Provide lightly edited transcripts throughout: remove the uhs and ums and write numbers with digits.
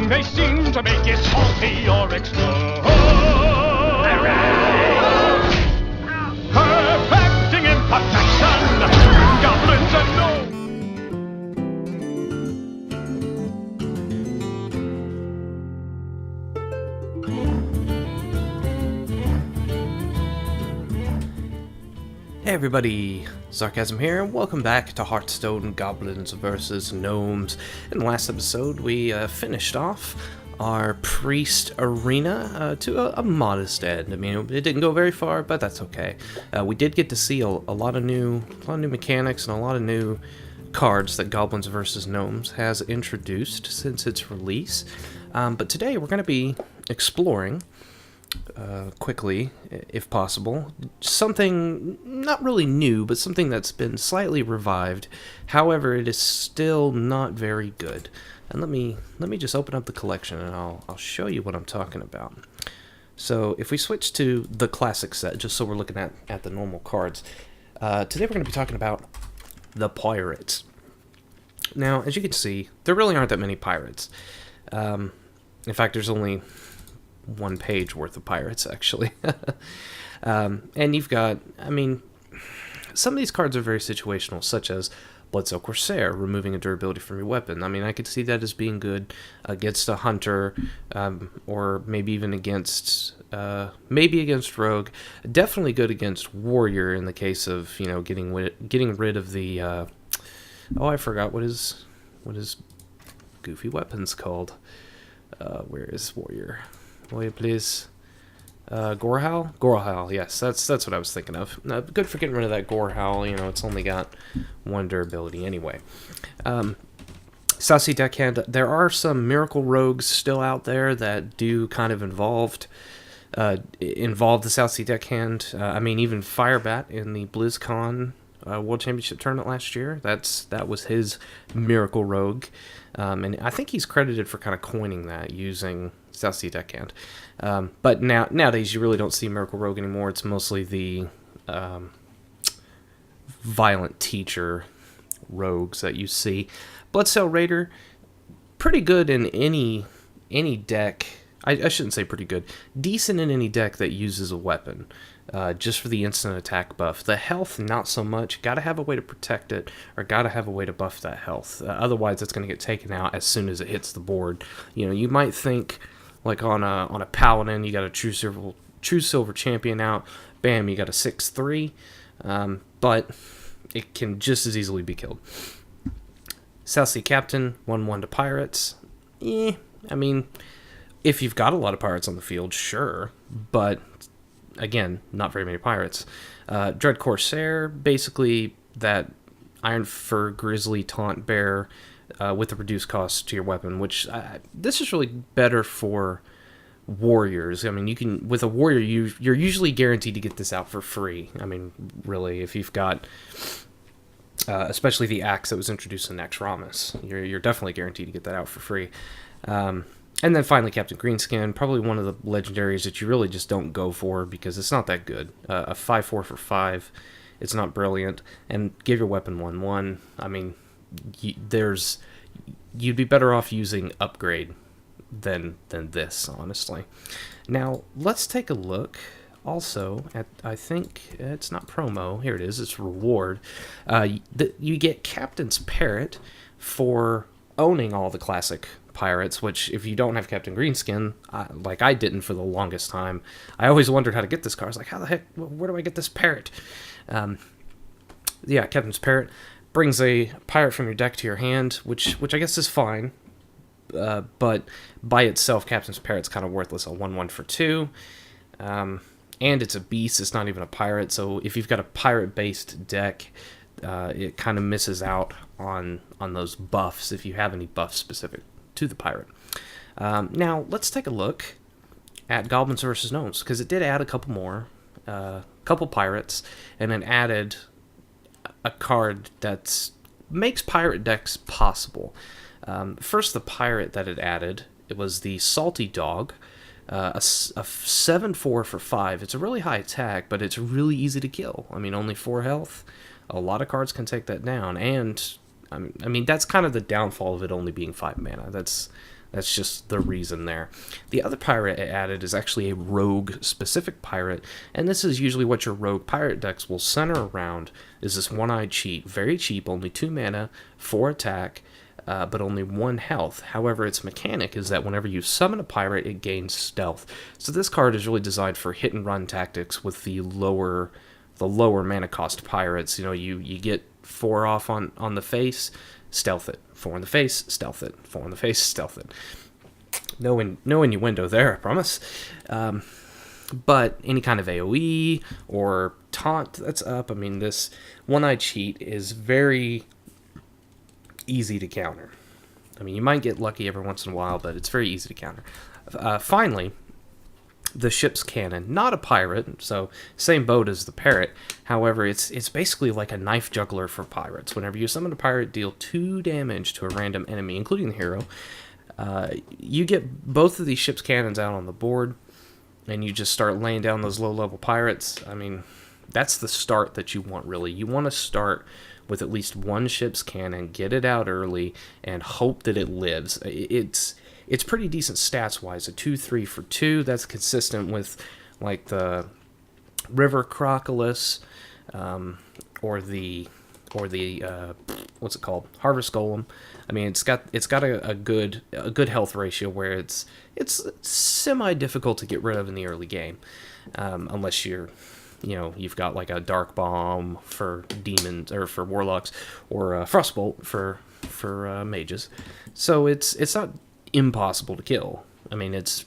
they seem to make it salty or explode. Perfecting imperfection, goblins and gnomes. Hey everybody, Zarkazm here, and welcome back to Hearthstone Goblins versus Gnomes. In the last episode, we finished off our Priest Arena to a modest end. I mean, it didn't go very far, but that's okay. We did get to see a lot of new mechanics and a lot of new cards that Goblins versus Gnomes has introduced since its release. But today we're going to be exploring quickly, if possible, something not really new, but something that's been slightly revived. However, it is still not very good. And let me just open up the collection, and I'll show you what I'm talking about. So if we switch to the classic set, just so we're looking at the normal cards, today we're going to be talking about the pirates. Now, as you can see, there really aren't that many pirates. In fact, there's only one page worth of pirates, actually. And you've got, I mean, some of these cards are very situational, such as Bloodsoaked Corsair, removing a durability from your weapon. I mean, I could see that as being good against a hunter, or maybe even against, maybe against rogue. Definitely good against warrior in the case of, you know, getting rid of the, oh, I forgot what his goofy weapon's called. Where is warrior? Will you please? Gorehowl? Gorehowl, yes, that's what I was thinking of. Good for getting rid of that Gorehowl, you know, it's only got one durability anyway. Sassy Deckhand, there are some Miracle Rogues still out there that do kind of involve the Sassy Deckhand. I mean, even Firebat in the BlizzCon World Championship tournament last year, that was his Miracle Rogue. And I think he's credited for kind of coining that using Sassy Deckhand. But nowadays you really don't see Miracle Rogue anymore. It's mostly the Violent Teacher rogues that you see. Bloodsail Raider, pretty good in any deck. I shouldn't say pretty good. Decent in any deck that uses a weapon. Just for the instant attack buff. The health, not so much. Gotta have a way to protect it, or gotta have a way to buff that health. Otherwise, it's gonna get taken out as soon as it hits the board. You know, you might think, like on a paladin, you got a true silver champion out. Bam, you got a 6/3. But it can just as easily be killed. Sassy Captain, 1/1 to pirates. I mean, if you've got a lot of pirates on the field, sure, but again, not very many pirates. Dread Corsair, basically that Iron Fur Grizzly Taunt Bear with a reduced cost to your weapon, which this is really better for warriors. I mean, you can, with a warrior, you're usually guaranteed to get this out for free. I mean, really, if you've got, especially the axe that was introduced in Naxxramas, you're definitely guaranteed to get that out for free. And then finally, Captain Greenskin, probably one of the legendaries that you really just don't go for because it's not that good. A 5/4 for 5, it's not brilliant. And give your weapon 1/1. I mean, you'd be better off using Upgrade than this, honestly. Now, let's take a look also at, I think it's not promo. Here it is. It's reward. You get Captain's Parrot for owning all the classic pirates, which if you don't have Captain Greenskin, like I didn't for the longest time, I always wondered how to get this card. I was like, how the heck, where do I get this parrot? Yeah, Captain's Parrot brings a pirate from your deck to your hand, which I guess is fine, but by itself, Captain's Parrot's kind of worthless. A 1/1 for 2, and it's a beast, it's not even a pirate, so if you've got a pirate-based deck, it kind of misses out on those buffs, if you have any buffs specific to the pirate. Now, let's take a look at Goblins versus Gnomes, because it did add a couple more, couple pirates, and then added a card that makes pirate decks possible. First, the pirate that it added, it was the Salty Dog, a 7/4 for 5. It's a really high attack, but it's really easy to kill. I mean, only 4 health. A lot of cards can take that down, and I mean that's kind of the downfall of it only being 5 mana. That's That's just the reason there. The other pirate I added is actually a rogue-specific pirate, and this is usually what your rogue pirate decks will center around, is this one-eyed cheat. Very cheap, only 2 mana, 4 attack, but only 1 health. However, its mechanic is that whenever you summon a pirate, it gains stealth. So this card is really designed for hit-and-run tactics with the lower mana cost pirates. You know, you get 4 off on the face, stealth it. 4 in the face, stealth it. 4 in the face, stealth it. No innuendo there, I promise. But any kind of AoE or taunt that's up, I mean, this one-eyed cheat is very easy to counter. I mean, you might get lucky every once in a while, but it's very easy to counter. Finally, the ship's cannon. Not a pirate, so same boat as the parrot. However, it's basically like a knife juggler for pirates. Whenever you summon a pirate, deal 2 damage to a random enemy, including the hero. You get both of these ship's cannons out on the board, and you just start laying down those low-level pirates. I mean, that's the start that you want, really. You want to start with at least 1 ship's cannon, get it out early, and hope that it lives. It's pretty decent stats-wise. A 2-3 for 2, that's consistent with, like, the River Crocodilus, or the what's it called? Harvest Golem. I mean, it's got a good health ratio where it's semi-difficult to get rid of in the early game, unless you've got like a Dark Bomb for demons or for warlocks, or a Frostbolt for mages. So it's not impossible to kill. I mean, it's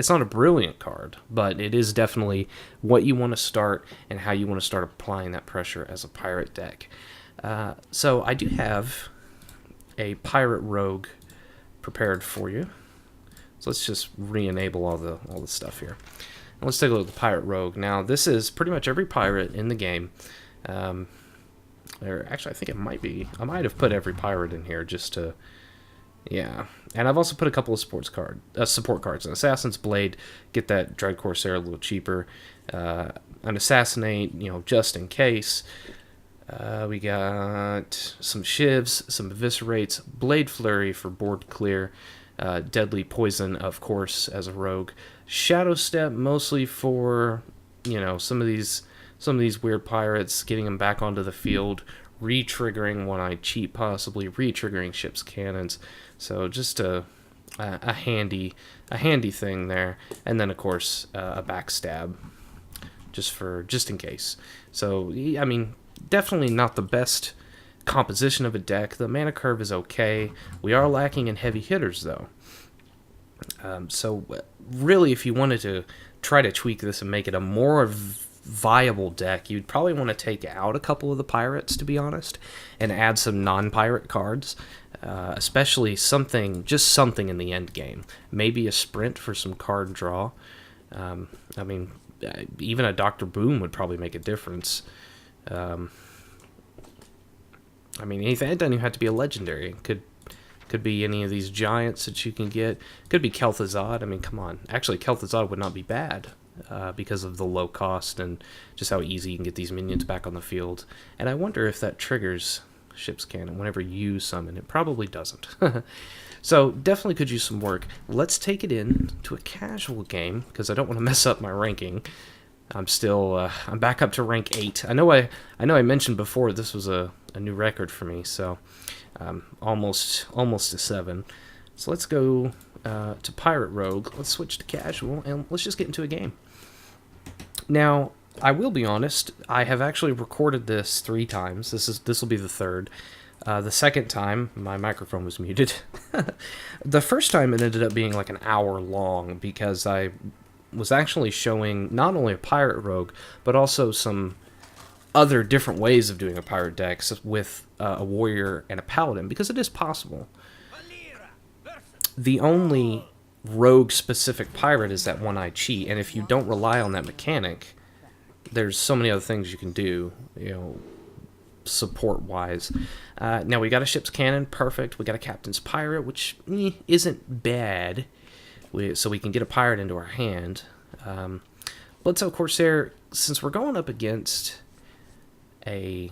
not a brilliant card, but it is definitely what you want to start and how you want to start applying that pressure as a pirate deck. So I do have a pirate rogue prepared for you. So let's just re-enable all the stuff here. And let's take a look at the pirate rogue. Now, this is pretty much every pirate in the game. Or actually, I think it might be. I might have put every pirate in here just to... Yeah, and I've also put a couple of support cards. An Assassin's Blade, get that Dread Corsair a little cheaper. An Assassinate, just in case. We got some Shivs, some Eviscerates, Blade Flurry for board clear, Deadly Poison, of course, as a rogue. Shadow Step, mostly for, some of these weird pirates, getting them back onto the field, re-triggering one-eyed cheat, possibly re-triggering ship's cannons. So just a handy thing there, and then of course a backstab, just in case. So I mean, definitely not the best composition of a deck. The mana curve is okay. We are lacking in heavy hitters though. So really, if you wanted to try to tweak this and make it a more viable deck, you'd probably want to take out a couple of the pirates, to be honest, and add some non-pirate cards, especially something in the end game. Maybe a sprint for some card draw. I mean, even a Dr. Boom would probably make a difference. I mean, anything. It doesn't even have to be a legendary. It could be any of these giants that you can get. Could be Kel'Thuzad. I mean, come on. Actually, Kel'Thuzad would not be bad. Because of the low cost and just how easy you can get these minions back on the field. And I wonder if that triggers ship's cannon whenever you summon. It probably doesn't. So definitely could use some work. Let's take it in to a casual game, because I don't want to mess up my ranking. I'm back up to rank 8. I know I mentioned before this was a new record for me, so almost to 7. So let's go to Pirate Rogue. Let's switch to casual, and let's just get into a game. Now, I will be honest, I have actually recorded this 3 times. This will be the 3rd. The second time, my microphone was muted. The first time it ended up being like an hour long, because I was actually showing not only a Pirate Rogue, but also some other different ways of doing a pirate deck with a warrior and a paladin, because it is possible. The only rogue-specific pirate is that one-eyed cheat, and if you don't rely on that mechanic, there's so many other things you can do, support-wise. Now, we got a ship's cannon, perfect. We got a captain's pirate, which isn't bad, so we can get a pirate into our hand. Bloodsail Corsair, since we're going up against a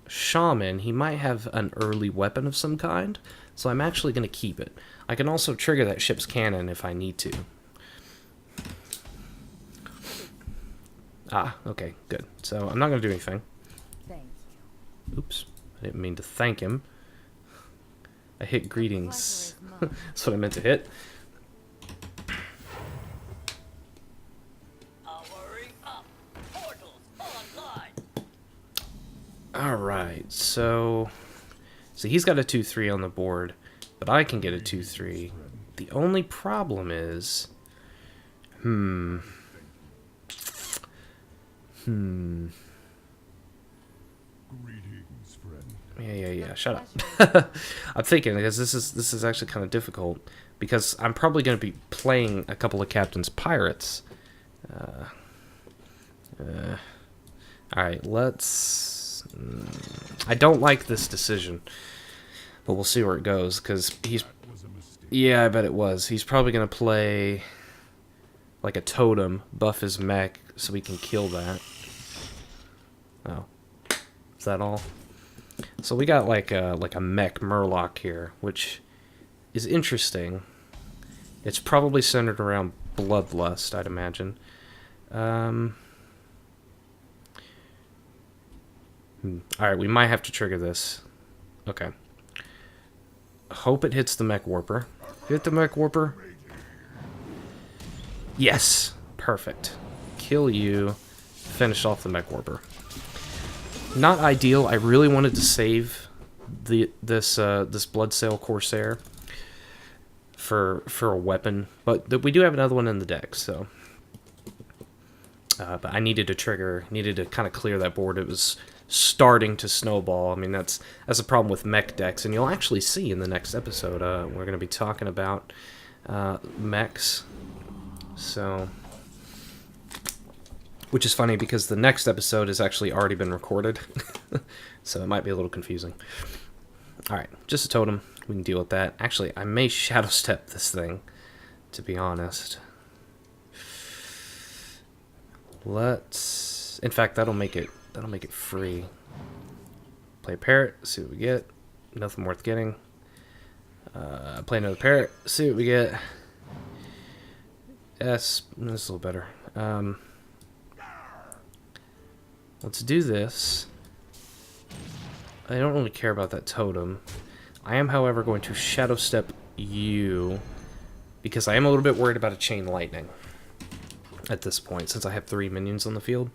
shaman, he might have an early weapon of some kind, so I'm actually going to keep it. I can also trigger that ship's cannon if I need to. Ah, okay, good. So I'm not going to do anything. Thank you. Oops, I didn't mean to thank him. I hit greetings. That's what I meant to hit. Powering up. Portals online. Alright, so he's got a 2-3 on the board, but I can get a 2-3. The only problem is... Greetings, friend. Yeah, shut up. I'm thinking, because this is actually kind of difficult, because I'm probably going to be playing a couple of Captain's Pirates. Alright, let's... I don't like this decision, but we'll see where it goes, because he's... Was a mistake. Yeah, I bet it was. He's probably going to play like a totem, buff his mech, so we can kill that. Oh. Is that all? So we got like a mech Murloc here, which is interesting. It's probably centered around Bloodlust, I'd imagine. Alright, we might have to trigger this. Okay. Hope it hits the Mech Warper. Hit the Mech Warper. Yes! Perfect. Kill you. Finish off the Mech Warper. Not ideal. I really wanted to save this Bloodsail Corsair for a weapon, but we do have another one in the deck, so... but I needed to trigger, needed to kind of clear that board. It was starting to snowball. I mean, that's a problem with mech decks, and you'll actually see in the next episode, we're going to be talking about mechs. So, which is funny because the next episode has actually already been recorded, so it might be a little confusing. Alright, just a totem. We can deal with that. Actually, I may Shadow Step this thing, to be honest. Let's... In fact, that'll make it free. Play a parrot, see what we get. Nothing worth getting. Play another parrot, see what we get. Yes, that's a little better. Let's do this. I don't really care about that totem. I am, however, going to Shadow Step you, because I am a little bit worried about a Chain Lightning at this point, since I have 3 minions on the field.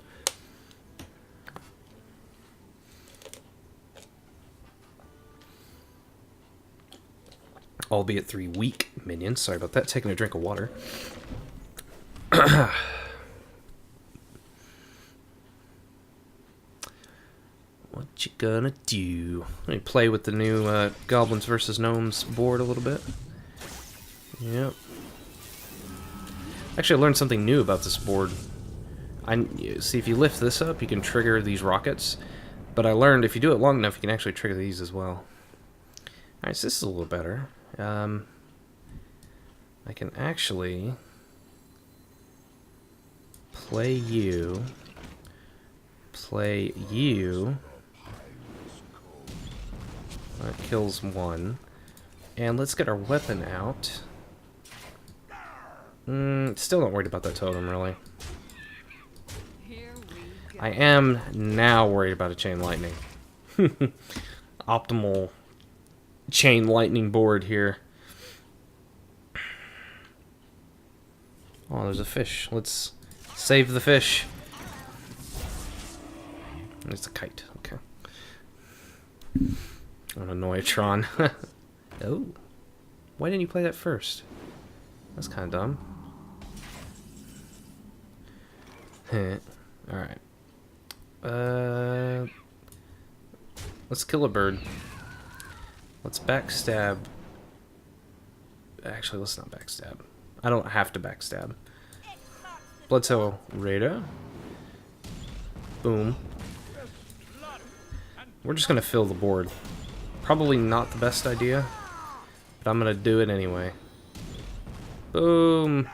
Albeit 3 weak minions. Sorry about that. Taking a drink of water. What you gonna do? Let me play with the new Goblins versus Gnomes board a little bit. Yep. Actually, I learned something new about this board. See, if you lift this up, you can trigger these rockets. But I learned if you do it long enough, you can actually trigger these as well. Alright, so this is a little better. I can actually play you. Play you. That kills one. And let's get our weapon out. Still not worried about that totem, really. I am now worried about a Chain Lightning. Optimal Chain Lightning board here. Oh, there's a fish. Let's save the fish. There's a kite. Okay. On a Noitron. Oh. Why didn't you play that first? That's kind of dumb. Alright. Let's kill a bird. Let's backstab. Actually, let's not backstab. I don't have to backstab. Bloodsail Raider. Boom. We're just gonna fill the board. Probably not the best idea, but I'm gonna do it anyway. Boom.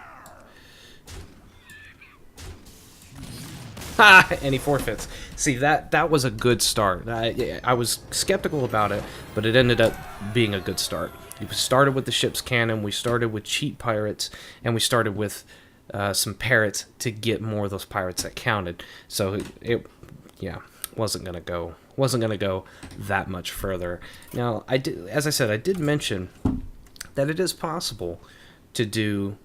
And he forfeits. See, that was a good start. I was skeptical about it, but it ended up being a good start. We started with the ship's cannon, we started with cheat pirates, and we started with some parrots to get more of those pirates that counted. So it wasn't gonna go that much further. Now, as I said, I did mention that it is possible to do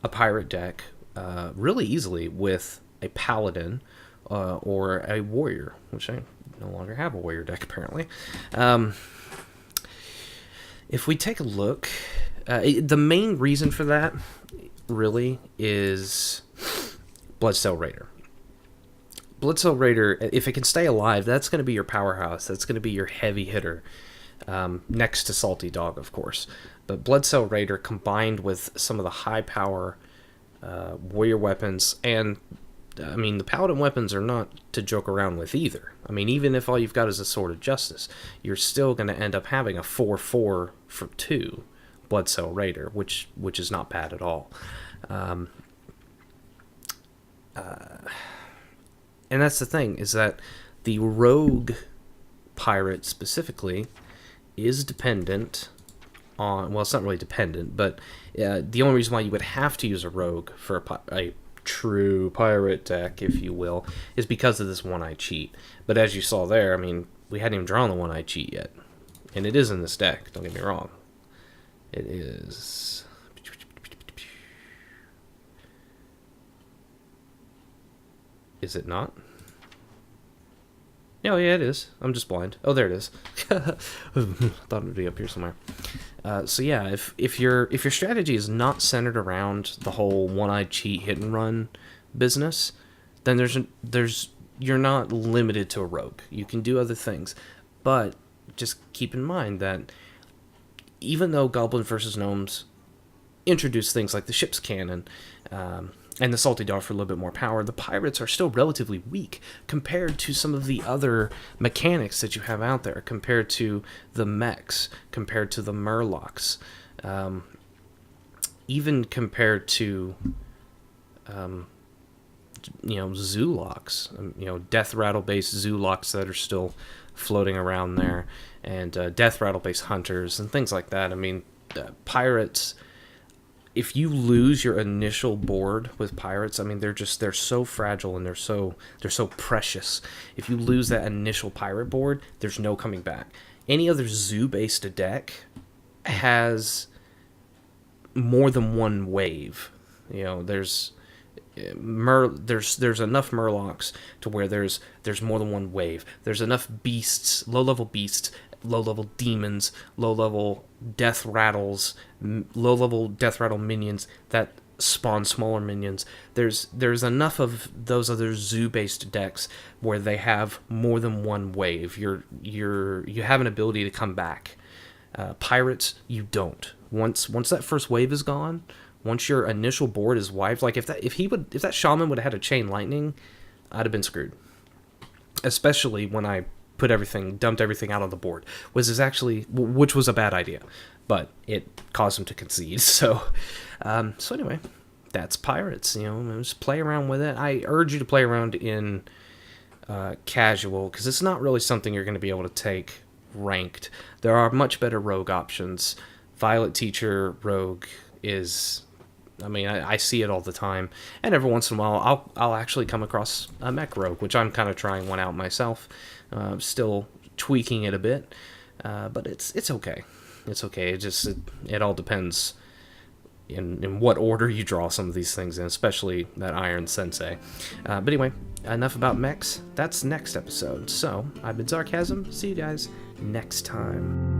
a pirate deck really easily with a paladin or a warrior, which I no longer have a warrior deck apparently. If we take a look, the main reason for that really is Bloodsail Raider. Bloodsail Raider, if it can stay alive, that's going to be your powerhouse. That's going to be your heavy hitter, next to Salty Dog, of course. But Bloodsail Raider combined with some of the high power warrior weapons, and I mean, the paladin weapons are not to joke around with either. I mean, even if all you've got is a Sword of Justice, you're still going to end up having a 4/4 for 2 Bloodsail Raider, which is not bad at all. And that's the thing, is that the rogue pirate specifically is dependent on, well, it's not really dependent, but the only reason why you would have to use a rogue for a true pirate deck, if you will, is because of this one-eye cheat. But as you saw there, I mean, we hadn't even drawn the one-eye cheat yet. And it is in this deck, don't get me wrong. It is... Is it not? Oh, yeah, it is. I'm just blind. Oh, there it is. Thought it would be up here somewhere. So yeah, if your strategy is not centered around the whole one-eyed cheat hit and run business, then you're not limited to a rogue. You can do other things, but just keep in mind that even though Goblins versus Gnomes introduce things like the ship's cannon, and the Salty Dog for a little bit more power, the pirates are still relatively weak compared to some of the other mechanics that you have out there, compared to the mechs, compared to the murlocs, even compared to, Zoolocks, Death Rattle-based Zoolocks that are still floating around there, and Death Rattle-based Hunters, and things like that. I mean, pirates... If you lose your initial board with pirates, I mean, they're so fragile and they're so precious. If you lose that initial pirate board, there's no coming back. Any other zoo-based deck has more than one wave. There's enough murlocs to where there's more than one wave. There's enough beasts, low-level demons, low-level death rattles, low-level death rattle minions that spawn smaller minions. There's enough of those other zoo-based decks where they have more than one wave. You have an ability to come back. Pirates, you don't. Once that first wave is gone, once your initial board is wiped, like if that shaman would have had a chain lightning, I'd have been screwed. Especially when I dumped everything out on the board, which was a bad idea, but it caused him to concede. So anyway, that's pirates. Just play around with it. I urge you to play around in casual, because it's not really something you're going to be able to take ranked. There are much better rogue options. Violet Teacher rogue is... I mean, I see it all the time, and every once in a while, I'll actually come across a mech rogue, which I'm kind of trying one out myself, still tweaking it a bit, but it's okay. It's okay. It all depends in what order you draw some of these things in, especially that Iron Sensei. But anyway, enough about mechs. That's next episode. So I've been Zarkazm. See you guys next time.